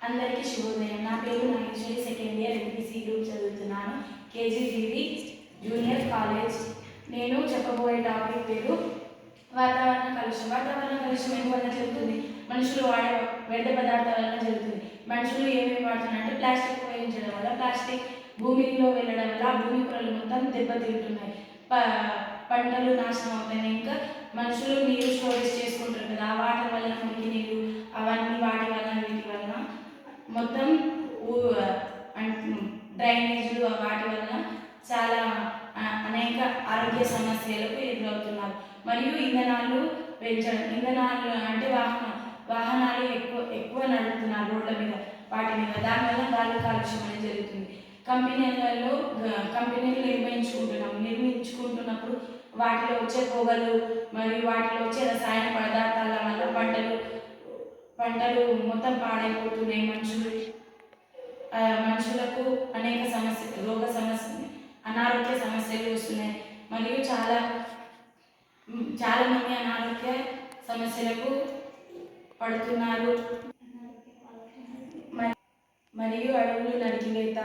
అందరికీ శుభోదయం. నా పేరు Nageswari, second year MPC group చదువుతున్నాను, కేజీబీవి జూనియర్ కాలేజ్. నేను చెప్పబోయే టాపిక్ పేరు వాతావరణ కాలుష్యం. వాతావరణ కాలుష్యం ఎందువల్ల జరుగుతుంది? మనుషులు వాడే వ్యర్థ పదార్థాల వల్ల జరుగుతుంది. మనుషులు ఏమేమి వాడుతున్నారంటే ప్లాస్టిక్ ఉపయోగించడం వల్ల, ప్లాస్టిక్ భూమిలో వెళ్ళడం వల్ల ఆ భూమి పొరలు మొత్తం దెబ్బతింటున్నాయి, పంటలు నాశనం అవుతాయి. ఇంకా మనుషులు నీరు స్టోరేజ్ చేసుకుంటారు కదా, ఆ వాటర్ వల్ల మురికి నీరు అవన్నీ వాటి వల్ల వీటి వల్ల మొత్తం డ్రైనేజీలు వాటి వల్ల చాలా అనేక ఆరోగ్య సమస్యలకు ఎదురవుతున్నారు. మరియు ఇంధనాలు పెంచడం, ఇంధనాలు అంటే వాహనాలు ఎక్కువ నడుపుతున్నారు రోడ్ల మీద, వాటి మీద, దానివల్ల గాలి కాలుష్యం అనేది జరుగుతుంది. కంపెనీలు నిర్మించుకుంటున్నప్పుడు వాటిలో వచ్చే పొగలు మరియు వాటిలో వచ్చే రసాయన పదార్థాల వల్ల పంటలు మొత్తం పాడైపోతున్నాయి. మనుషులకు అనేక రోగ సమస్యలు, అనారోగ్య సమస్యలు వస్తున్నాయి. మరియు చాలా మంది అనారోగ్య సమస్యలకు పడుతున్నారు. మరియు అడవులు నరికివేత,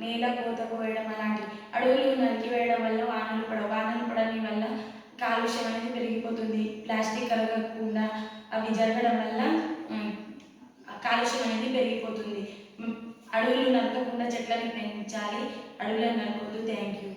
నేల కోత కోయడం అలాంటివి. అడవులు నరికివేయడం వల్ల వానలు పడని వల్ల కాలుష్యం అనేది పెరిగిపోతుంది. ప్లాస్టిక్ కరగకుండా అవి జరగడం వల్ల కాలుష్యం అనేది పెరిగిపోతుంది. అడవులు నరకకుండా చెట్లను పెంచాలి, అడవులను నరకొద్దు. Thank you.